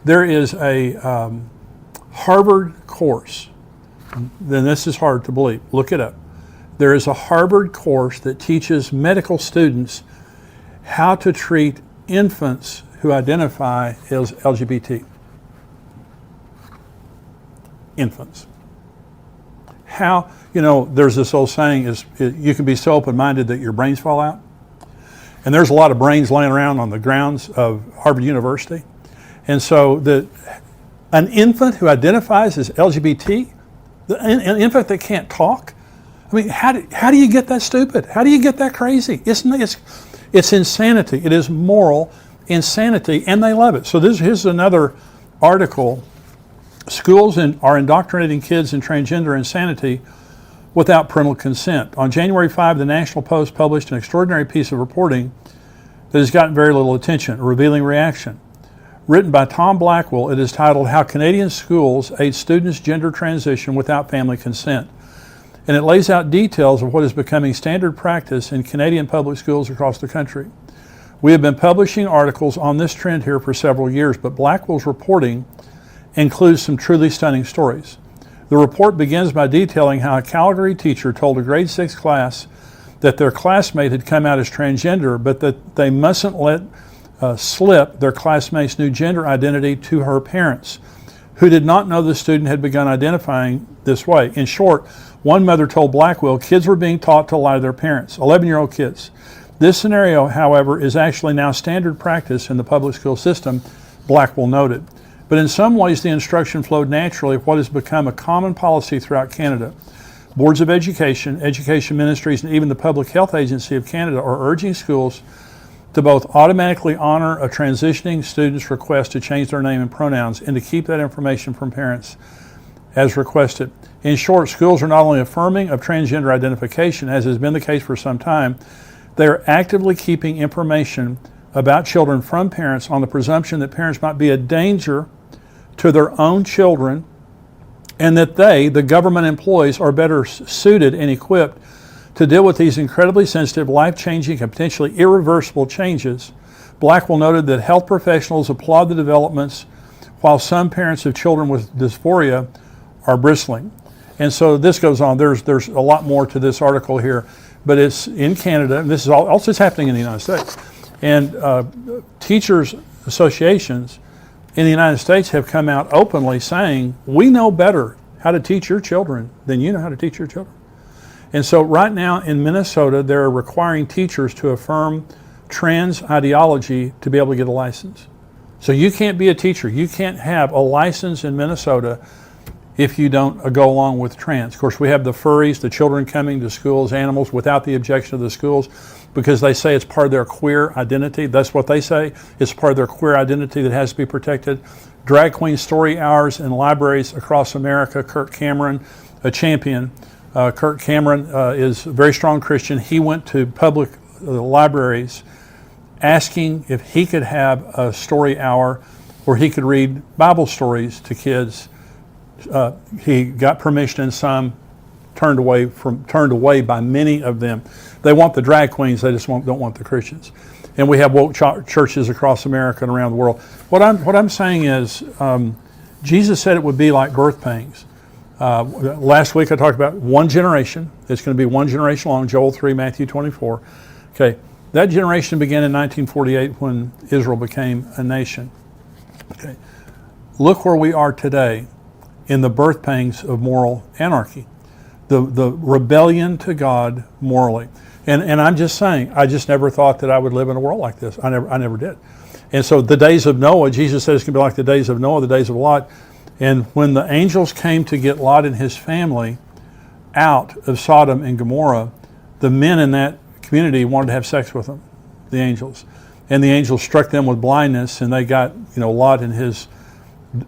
There is a Harvard course, then this is hard to believe, look it up. There is a Harvard course that teaches medical students how to treat infants who identify as LGBT. Infants. How, there's this old saying, you can be so open-minded that your brains fall out. And there's a lot of brains laying around on the grounds of Harvard University. And so an infant who identifies as LGBT, an infant that can't talk, I mean, how do you get that stupid? How do you get that crazy? It's insanity. It is moral insanity, and they love it. So here's another article. Schools are indoctrinating kids in transgender insanity without parental consent. On January 5, the National Post published an extraordinary piece of reporting that has gotten very little attention, a revealing reaction. Written by Tom Blackwell, it is titled How Canadian Schools Aid Students' Gender Transition Without Family Consent. And it lays out details of what is becoming standard practice in Canadian public schools across the country. We have been publishing articles on this trend here for several years, but Blackwell's reporting includes some truly stunning stories. The report begins by detailing how a Calgary teacher told a grade 6 class that their classmate had come out as transgender, but that they mustn't let slip their classmate's new gender identity to her parents, who did not know the student had begun identifying this way. In short, one mother told Blackwell kids were being taught to lie to their parents, 11-year-old kids. This scenario, however, is actually now standard practice in the public school system, Blackwell noted. But in some ways, the instruction flowed naturally of what has become a common policy throughout Canada. Boards of education, education ministries, and even the Public Health Agency of Canada are urging schools to both automatically honor a transitioning student's request to change their name and pronouns and to keep that information from parents as requested. In short, schools are not only affirming of transgender identification, as has been the case for some time, they are actively keeping information about children from parents on the presumption that parents might be a danger to their own children and that they, the government employees, are better suited and equipped to deal with these incredibly sensitive, life-changing, and potentially irreversible changes. Blackwell noted that health professionals applaud the developments while some parents of children with dysphoria are bristling. And so this goes on. There's a lot more to this article here, but it's in Canada, and this is also happening in the United States. And teachers' associations in the United States have come out openly saying, we know better how to teach your children than you know how to teach your children. And so right now in Minnesota, they're requiring teachers to affirm trans ideology to be able to get a license. So you can't be a teacher. You can't have a license in Minnesota if you don't go along with trans. Of course, we have the furries, the children coming to schools, animals without the objection of the schools, because they say it's part of their queer identity. That's what they say. It's part of their queer identity that has to be protected. Drag queen story hours in libraries across America. Kirk Cameron, a champion. Kirk Cameron is a very strong Christian. He went to public libraries asking if he could have a story hour where he could read Bible stories to kids. He got permission, and some turned away by many of them. They want the drag queens, they just don't want the Christians. And we have woke churches across America and around the world. What I'm saying is, Jesus said it would be like birth pangs. Last week I talked about one generation. It's going to be one generation long, Joel 3, Matthew 24. Okay, that generation began in 1948 when Israel became a nation. Okay, look where we are today in the birth pangs of moral anarchy, the rebellion to God morally. And I'm just saying, I just never thought that I would live in a world like this. I never did. And so the days of Noah, Jesus said it's going to be like the days of Noah, the days of Lot. And when the angels came to get Lot and his family out of Sodom and Gomorrah, the men in that community wanted to have sex with them, the angels. And the angels struck them with blindness, and they got, Lot and his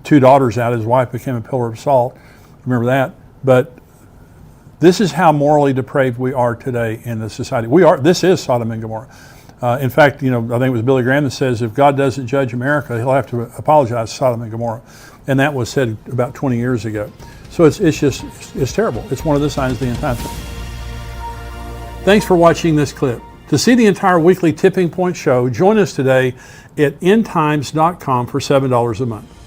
2 daughters out. His wife became a pillar of salt. Remember that? But this is how morally depraved we are today in the society. This is Sodom and Gomorrah. In fact, I think it was Billy Graham that says if God doesn't judge America, he'll have to apologize to Sodom and Gomorrah. And that was said about 20 years ago. So it's terrible. It's one of the signs of the end time. Thanks for watching this clip. To see the entire weekly Tipping Point show, join us today at endtimes.com for $7 a month.